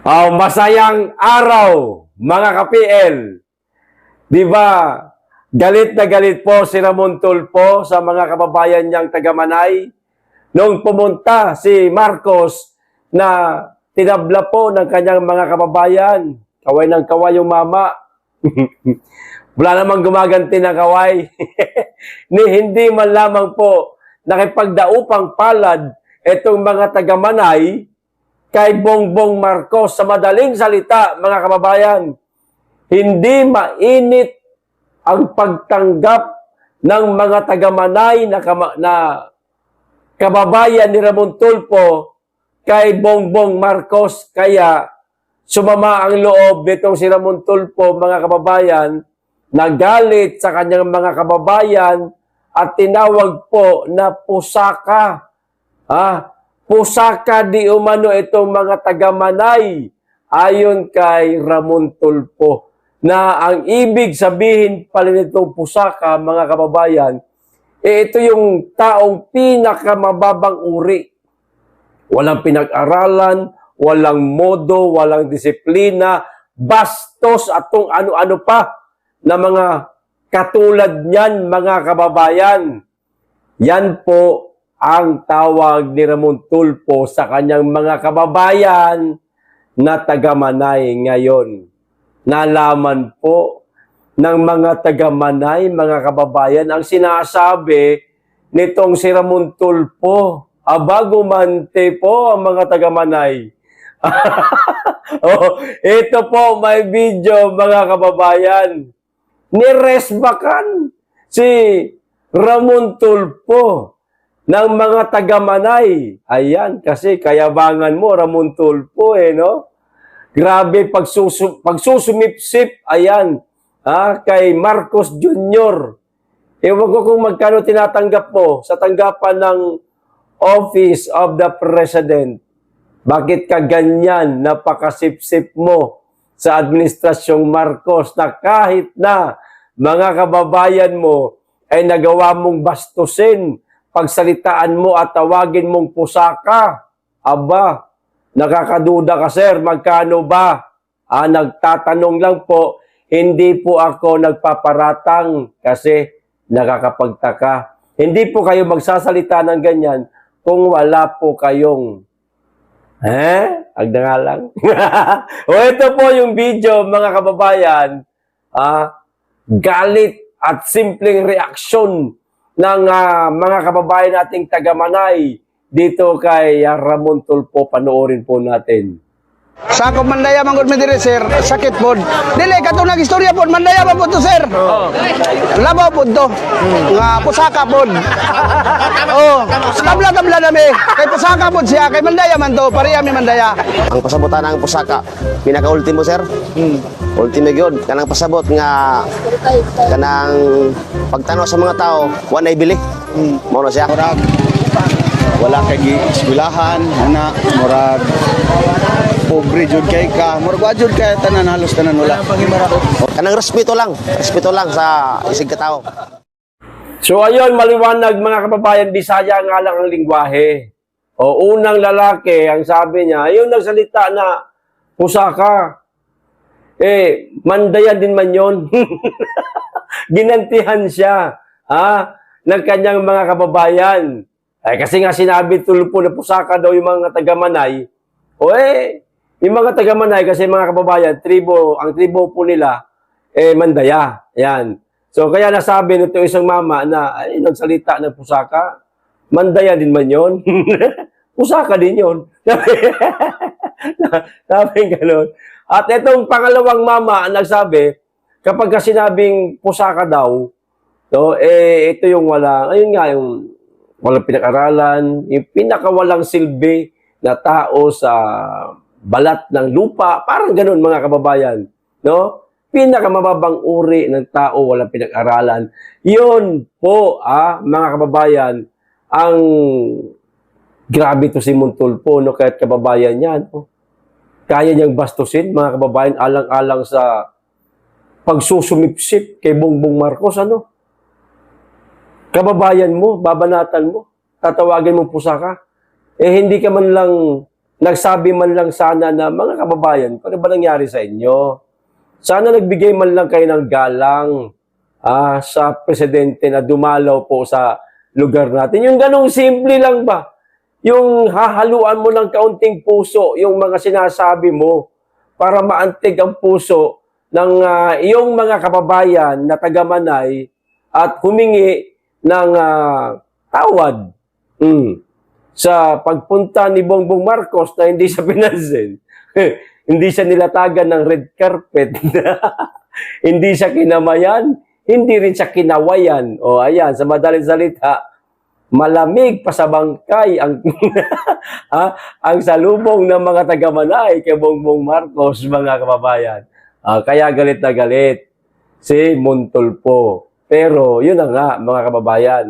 Masayang araw, mga ka-PL. Di ba, galit na galit po si Ramon Tulfo sa mga kababayan niyang taga-Manay nung pumunta si Marcos na tinabla po ng kanyang mga kababayan. Kaway ng kaway yung mama. Wala namang gumaganti ng kaway. Hindi man lamang po nakipagdaupang palad itong mga taga-Manay kay Bongbong Marcos. Sa madaling salita, mga kababayan, hindi mainit ang pagtanggap ng mga taga-Manay na kababayan ni Ramon Tulfo kay Bongbong Marcos. Kaya sumama ang loob nitong si Ramon Tulfo, mga kababayan, nagalit sa kanyang mga kababayan at tinawag po na pusaka. Pusaka di umano itong mga taga-Manay ayon kay Ramon Tulfo, na ang ibig sabihin pala nitong pusaka, mga kababayan, ito yung taong pinakamababang uri. Walang pinag-aralan, walang modo, walang disiplina, bastos at kung ano-ano pa na mga katulad niyan, mga kababayan. Yan po ang tawag ni Ramon Tulfo sa kanyang mga kababayan na taga-Manay ngayon. Nalaman po ng mga taga-Manay, mga kababayan, ang sinasabi nitong si Ramon Tulfo. Gumante po ang mga taga-Manay. Ito po, may video, mga kababayan. Niresbakan si Ramon Tulfo ng mga taga-Manay. Ayan, kasi kayabangan mo, Ramon Tulfo, no? Grabe, pagsusumipsip, ayan, kay Marcos Jr. Ewan ko kung magkano tinatanggap mo sa tanggapan ng Office of the President. Bakit ka ganyan, napakasipsip mo sa Administrasyong Marcos na kahit na mga kababayan mo ay nagawa mong bastusin, pagsalitaan mo at tawagin mong pusaka? Nakakaduda ka, sir. Magkano ba? Nagtatanong lang po. Hindi po ako nagpaparatang kasi nakakapagtaka. Hindi po kayo magsasalita ng ganyan kung wala po kayong agda nga lang. Ito po yung video, mga kababayan. Galit at simpleng reaksyon ng mga kababayan nating taga-Manay dito kay Ramon Tulfo. Panoorin po natin. Sa ako mandaya manggod mi diri sir, sakit pod. Dili katong nagistorya pod, mandaya pa pod to sir. Labaw pod to. Nga pusaka pod. Tabla-tabla na mi. Kay pusaka pod siya, kay mandaya man to, pareha mi mandaya. Ang pasabotan ng pusaka, pinaka-ultimo sir. Ultimo gyud kanang pasabot nga kanang pagtanaw sa mga tao, wa na ibili. Mao na siya. Murag wala kay eskwelahan, ana murag pobre jud kay ka, murag wa jud kay tanan, halos tanan wala. Kanang respeto lang sa isig ka tao. So ayun, maliwanag, mga kababayan, Bisaya nga lang ang lingwahe. Unang lalaki, ang sabi niya, yung nagsalita na pusaka, mandayan din man yun. Ginantihan siya ng kanyang mga kababayan. Kasi nga sinabi Tulfo na pusaka daw yung mga taga-Manay. Yung mga taga-Manay, kasi mga kababayan, ang tribo po nila, mandaya. Yan. So, kaya nasabi nito isang mama na, nagsalita ng pusaka, mandaya din man yun. Pusaka din yun. Sabi gano'n. At itong pangalawang mama ang nagsabi, kapag sinabing pusaka daw, ito yung yung walang pinag-aralan, yung pinakawalang silbi na tao sa balat ng lupa, parang ganun, mga kababayan, no? Pinakamababang uri ng tao, walang pinag-aralan. Yun po, mga kababayan, ang grabe to si Tulfo, no? Kahit kababayan yan, kaya niyang bastusin, mga kababayan, alang-alang sa pagsusumipsip kay Bongbong Marcos, kababayan mo, babanatan mo, tatawagin mo pusaka, hindi ka man lang nagsabi man lang sana na, mga kababayan, ano ba nangyari sa inyo? Sana nagbigay man lang kayo ng galang sa presidente na dumalaw po sa lugar natin. Yung ganong simple lang ba? Yung hahaluan mo ng kaunting puso, yung mga sinasabi mo, para maantig ang puso ng iyong mga kababayan na taga-Manay at humingi ng tawad sa pagpunta ni Bongbong Marcos na hindi siya pinansin. Hindi siya nilatagan ng red carpet. Hindi siya kinamayan. Hindi rin siya kinawayan. O ayan, sa madaling salita, malamig pa sa bangkay ang ang salubong ng mga taga-Manay kay Bongbong Marcos, mga kababayan. Kaya galit na galit si Montulfo. Pero yun na nga, mga kababayan.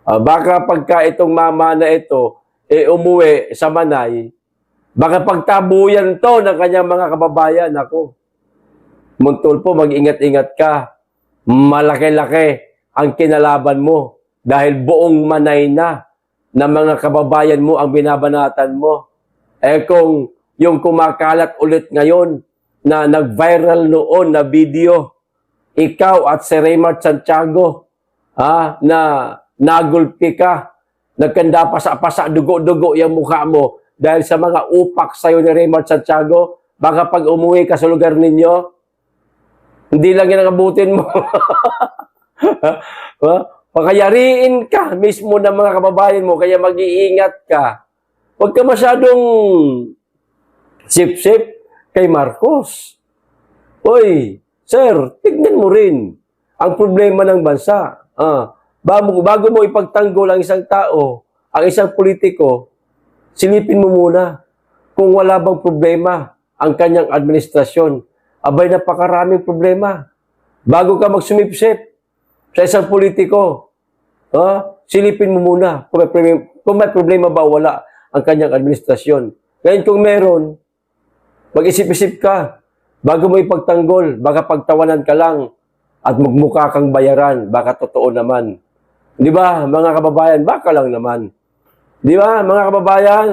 Baka pagka itong mama na ito umuwi sa Manay, baka pagtabuyan to ng kanyang mga kababayan. Ako, Montulfo, mag-ingat-ingat ka. Malaki-laki ang kinalaban mo dahil buong Manay na mga kababayan mo ang binabanatan mo. Kung yung kumakalat ulit ngayon na nag-viral noon na video, ikaw at si Raymart Santiago na nagulpi ka, nagkanda pasa-pasa, dugo-dugo yung mukha mo dahil sa mga upak sa'yo ni Raymart Santiago, baka pag umuwi ka sa lugar ninyo, hindi lang yan ang abutin mo. Pakayariin ka mismo ng mga kababayan mo, kaya mag-iingat ka. Huwag ka masyadong sip-sip kay Marcos. Oy, sir, tignan mo rin ang problema ng bansa. Bago mo ipagtanggol ang isang tao, ang isang politiko, silipin mo muna kung wala bang problema ang kanyang administrasyon. Abay, napakaraming problema. Bago ka magsumipsip sa isang politiko, silipin mo muna kung may problema ba o wala ang kanyang administrasyon. Ngayon kung meron, mag-isip-isip ka. Bago mo ipagtanggol, baka pagtawanan ka lang at magmukha kang bayaran, baka totoo naman. Di ba, mga kababayan? Baka lang naman. Di ba, mga kababayan?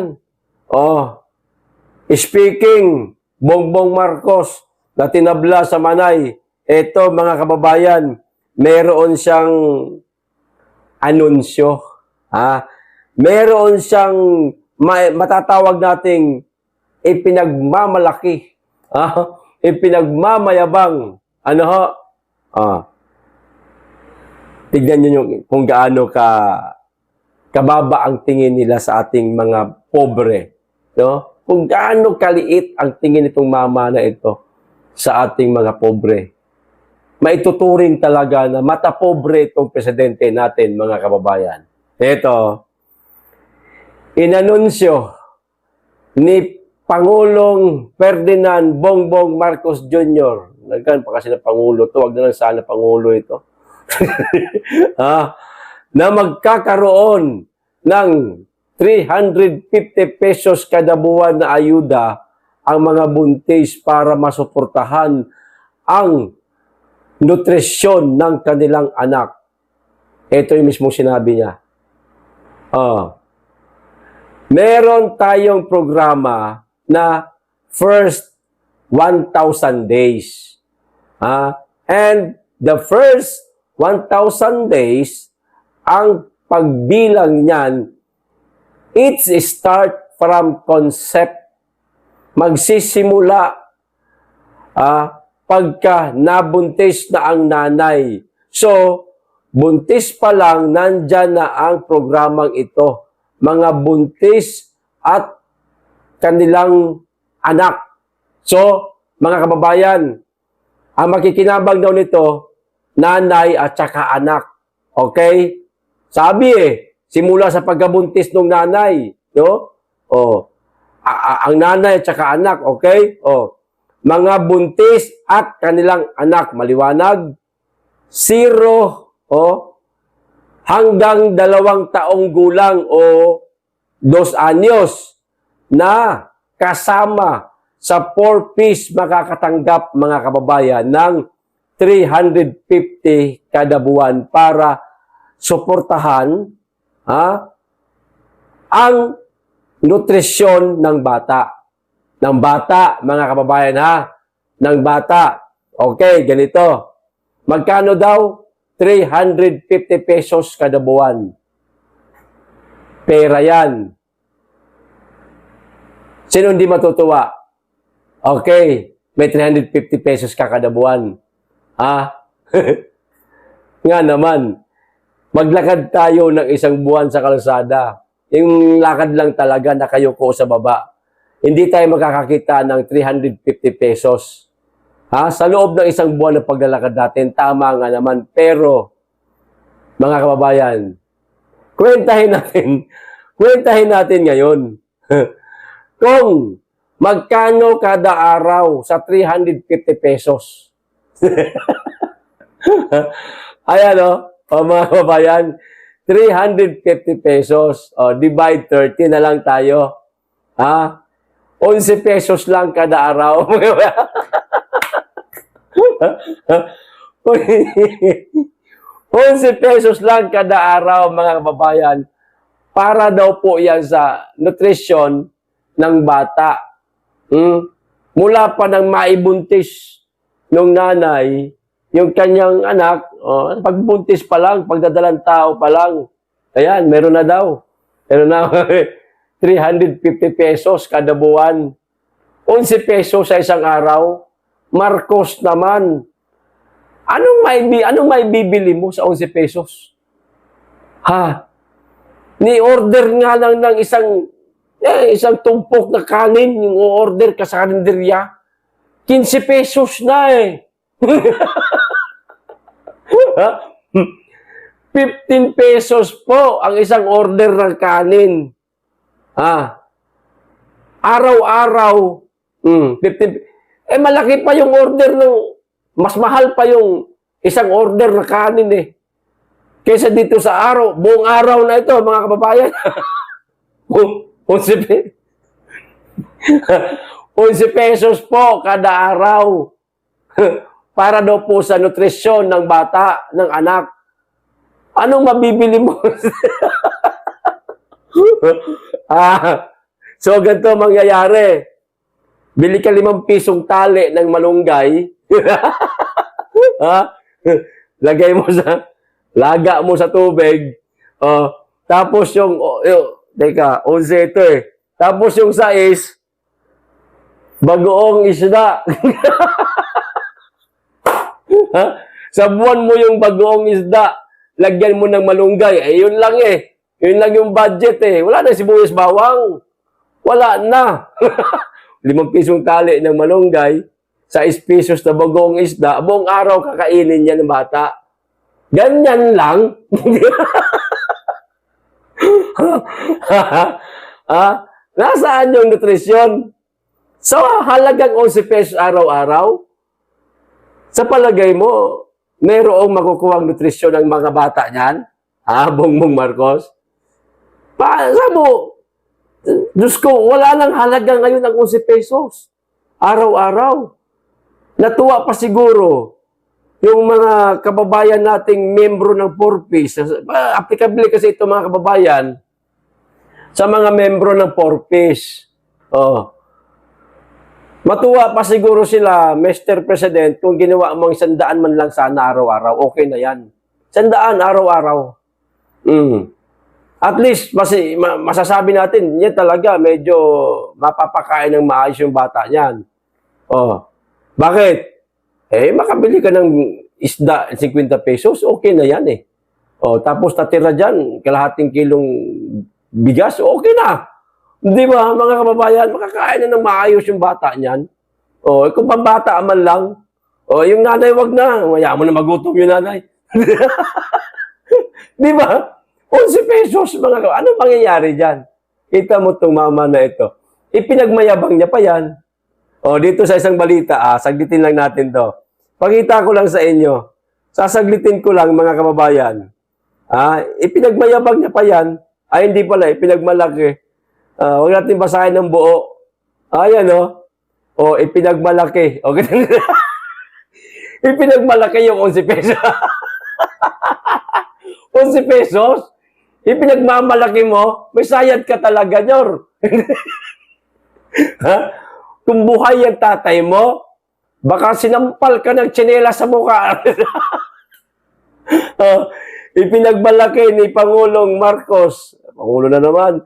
Speaking, Bongbong Marcos, na tinabla sa Manay, eto mga kababayan, meron siyang anunsyo. Meron siyang matatawag nating ipinagmamalaki. Ipinagmamayabang. Ano ho? Tignan nyo kung gaano kababa ang tingin nila sa ating mga pobre. No? Kung gaano kaliit ang tingin itong mama na ito sa ating mga pobre. Maituturing talaga na mata pobre itong presidente natin, mga kababayan. Ito, inanunsyo ni Pangulong Ferdinand Bongbong Marcos Jr. Nagkan pa kasi na Pangulo to, wag na lang sana Pangulo ito. Na magkakaroon ng 350 pesos kada buwan na ayuda ang mga buntis para masuportahan ang nutrisyon ng kanilang anak. Ito yung mismong sinabi niya. Meron tayong programa na first 1,000 days. And the first 1,000 days, ang pagbilang niyan, it's start from concept. Magsisimula pagka nabuntis na ang nanay. So, buntis pa lang, nandyan na ang programang ito. Mga buntis at kanilang anak. So, mga kababayan, ang makikinabang daw nito, nanay at saka anak. Okay? Sabi simula sa pagkabuntis ng nanay, no? Ang nanay at saka anak, okay? Mga buntis at kanilang anak, maliwanag, 0 hanggang 2 taong gulang o 2 anyos na kasama sa 4-piece makakatanggap, mga kababayan, ng 350 kada buwan para suportahan ang nutrisyon ng bata. Ng bata, mga kababayan ha? Ng bata. Okay, ganito. Magkano daw? 350 pesos kada buwan. Pera yan. Sino hindi matutuwa? Okay, may 350 pesos ka kada buwan. Ha? Nga naman, maglakad tayo ng isang buwan sa kalsada. Yung lakad lang talaga nakayuko sa baba. Hindi tayo makakakita ng 350 pesos. Ha? Sa loob ng isang buwan na paglalakad natin, tama nga naman. Pero, mga kababayan, kwentahin natin ngayon. Kung magkano kada araw sa 350 pesos. Ayan o, mga kababayan, 350 pesos. O, divide 30 na lang tayo. Ha? 11 pesos lang kada araw. 11 pesos lang kada araw, mga kababayan, para daw po yan sa nutrisyon ng bata. Mula pa nang maibuntis ng nanay, yung kanyang anak, pagbuntis pa lang, pagdadalang tao pa lang, ayan, meron na daw. Meron na 350 pesos kada buwan. 11 pesos sa isang araw. Marcos naman. Anong may bibili mo sa 11 pesos? Ha? Ni-order nga lang ng isang tumpok na kanin, yung order ka sa karinderya. 15 pesos na eh. 15 pesos po ang isang order ng kanin. Araw-araw, 15. Malaki pa yung order mas mahal pa yung isang order na kanin eh. Kaysa dito sa buong araw na ito, mga kababayan. 11 pesos po kada araw. Para daw po sa nutrisyon ng bata, ng anak. Anong mabibili mo? So, ganito mangyayari. Bili ka 5 pisong tali ng malunggay. Laga mo sa tubig. Tapos teka, 11 ito eh. Tapos yung 6, bagoong isda. Sa buwan mo yung bagoong isda, lagyan mo ng malunggay. Yun lang eh. Yun lang yung budget eh. Wala na sibuyas bawang. Wala na. 5 pisong tali ng malunggay, 6 pesos na bagoong isda, buong araw kakainin niya ng bata. Ganyan lang. Nasaan yung nutrisyon? So, halagang 11 pesos araw-araw? Sa palagay mo, mayroong makukuhang nutrisyon ng mga bata niyan? Bongbong Marcos? Sabi mo, Diyos ko, wala nang halaga ngayon ang 11 pesos. Araw-araw. Natuwa pa siguro yung mga kababayan nating membro ng 4Ps. Applicable kasi ito, mga kababayan, sa mga membro ng 4Ps. Matuwa pa siguro sila, Mr. President, kung ginawa mong 100 man lang sana araw-araw. Okay na yan. 100 araw-araw. At least, masasabi natin, yan talaga, medyo mapapakain ng maayos yung bata niyan. Bakit? Makabili ka ng isda, 50 pesos, okay na yan eh. Tapos natira dyan, kalahating kilong bigas, okay na. Di ba, mga kababayan, makakain na ng maayos yung bata niyan. Kung pambata man lang, yung nanay, wag na. Maya mo na magutom yung nanay. Di ba? 11 pesos, mga kababayan. Anong mangyayari dyan? Kita mo itong mama na ito. Ipinagmayabang niya pa yan. Dito sa isang balita, saglitin lang natin to. Pakita ko lang sa inyo. Sasaglitin ko lang, mga kababayan. Ipinagmayabang niya pa yan. Hindi pala, ipinagmalaki. Huwag natin basahin ng buo. Ayan, ipinagmalaki. Okay. Ipinagmalaki yung 11 pesos. 11 pesos? ipinagmamalaki mo, may sayad ka talaga, Nyor. Ha? Kung buhay ang tatay mo, baka sinampal ka ng tsinela sa mukha. Ipinagmalaki ni Pangulong Marcos, Pangulo na naman,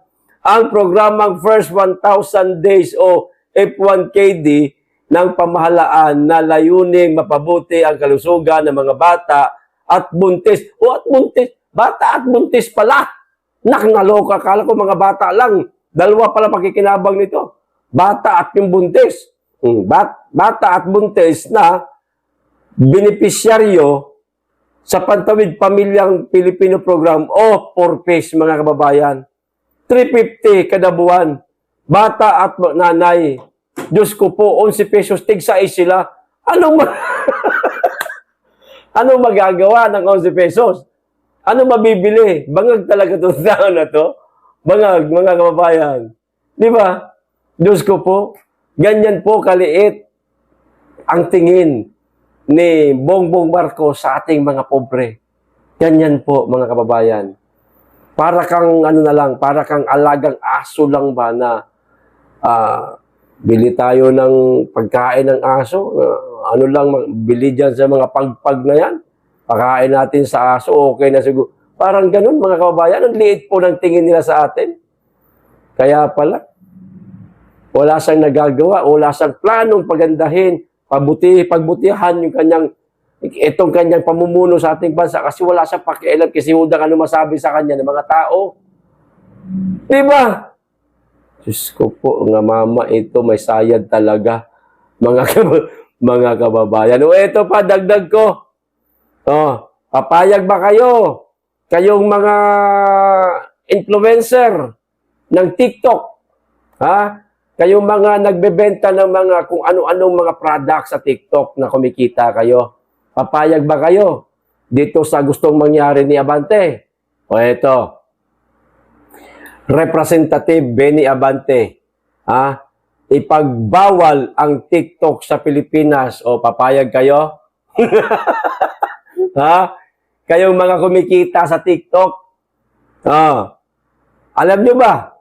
ang programang First 1,000 Days o F1KD ng pamahalaan na layuning mapabuti ang kalusugan ng mga bata at buntis. At buntis, bata at buntis pala. Naloka, kala ko mga bata lang. Dalawa pala makikinabang nito. Bata at yung buntis. Bata at buntis na benepisyaryo sa Pantawid Pamilyang Pilipino Program o 4PACE, mga kababayan. 350 kada buwan. Bata at nanay. Diyos ko po, 11 pesos, tig-6 sila. Anong magagawa ng 11 pesos? Ano mabibili? Bangag talaga itong tao na to. Bangag, mga kababayan. Di ba? Diyos ko po, ganyan po kaliit ang tingin ni Bongbong Marcos sa ating mga pobre. Ganyan po, mga kababayan. Para kang, para kang alagang aso lang ba na bili tayo ng pagkain ng aso. Bili dyan sa mga pagpag na yan. Pakain natin sa aso, okay na siguro. Parang ganun, mga kababayan. Ang liit po ng tingin nila sa atin. Kaya pala, wala siyang nagagawa, wala siyang planong pagandahin, pagbutihan yung itong kanyang pamumuno sa ating bansa kasi wala siyang pakialam kasi hudang ano masabi sa kanya ng mga tao. Diba? Diyos ko po, nga mama, ito may sayad talaga. Mga kababayan. O ito pa, dagdag ko. Papayag ba kayo? Kayong mga influencer ng TikTok. Ha? Kayong mga nagbebenta ng mga kung ano-anong mga products sa TikTok na kumikita kayo. Papayag ba kayo dito sa gustong mangyari ni Abante? O ito. Representative Benny Abante. Ipagbawal ang TikTok sa Pilipinas. O papayag kayo? Kayong mga kumikita sa TikTok. Alam nyo ba?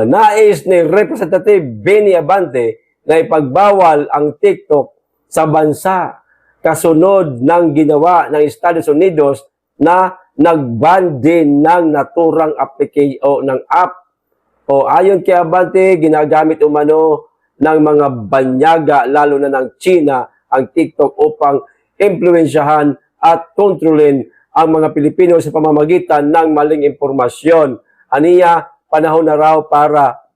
Nais ni Representative Benny Abante na ipagbawal ang TikTok sa bansa kasunod ng ginawa ng Estados Unidos na nag-ban din ng naturang application o ng app. O ayon kay Abante, ginagamit umano ng mga banyaga lalo na ng China ang TikTok upang impluwensyahan at kontrolin ang mga Pilipino sa pamamagitan ng maling impormasyon. Aniya, panahon na raw para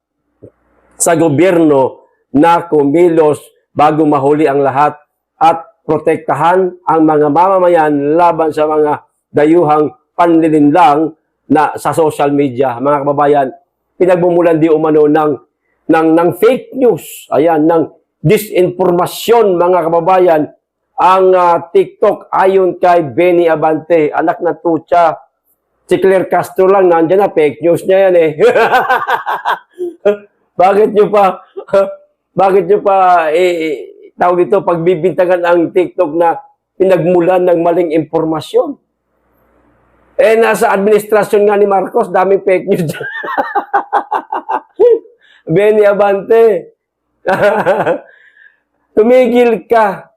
sa gobyerno na kumilos bago mahuli ang lahat at protektahan ang mga mamamayan laban sa mga dayuhang panlilinlang na sa social media. Mga kababayan, pinagmumulan di umano ng fake news, ng disinformasyon, mga kababayan, ang TikTok ayon kay Benny Abante, anak na tutsa. Si Claire Castro lang, nandiyan na, fake news niya yan eh. Bakit nyo pa, tawag dito, pagbibintangan ang TikTok na pinagmulan ng maling impormasyon? Nasa administrasyon nga ni Marcos, daming fake news dyan. Benny Abante, tumigil ka.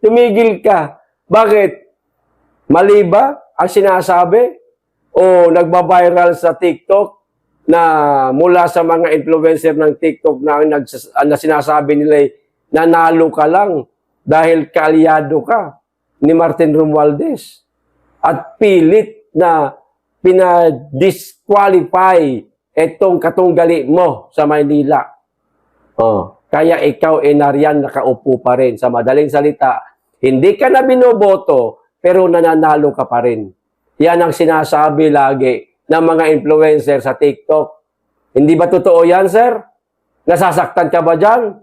Tumigil ka. Bakit? Mali ba ang sinasabi? O nagbabiral sa TikTok na mula sa mga influencer ng TikTok na sinasabi nila nanalo ka lang dahil kaalyado ka ni Martin Romualdez at pilit na pinadisqualify itong katunggali mo sa Maynila. Kaya ikaw nariyan nakaupo pa rin. Sa madaling salita, hindi ka na binoboto pero nananalo ka pa rin. Yan ang sinasabi lagi ng mga influencer sa TikTok. Hindi ba totoo yan, sir? Nasasaktan ka ba dyan?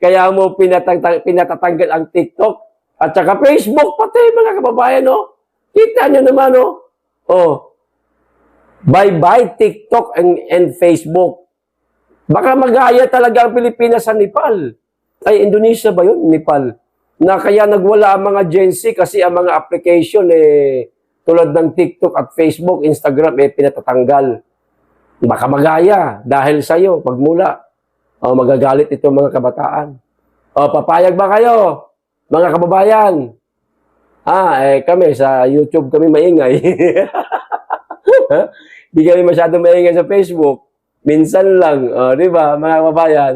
Kaya mo pinatatanggal ang TikTok at saka Facebook pati, mga kababayan, no? Kita nyo naman, no? Bye-bye TikTok and Facebook. Baka mag-aaya talaga ang Pilipinas sa Nepal. Ay, Indonesia ba yun? Nepal. Na kaya nagwala ang mga Gen Z kasi ang mga application tulad ng TikTok at Facebook, Instagram, pinatatanggal. Baka magaya dahil sa'yo, pagmula. O, magagalit itong mga kabataan. O, papayag ba kayo, mga kababayan? Kami sa YouTube kami maingay. Di kami masyadong maingay sa Facebook. Minsan lang, di ba, mga kababayan?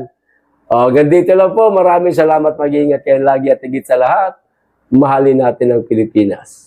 Gandito lang po. Maraming salamat. Mag-iingat kayo lagi at higit sa lahat. Mahalin natin ang Pilipinas.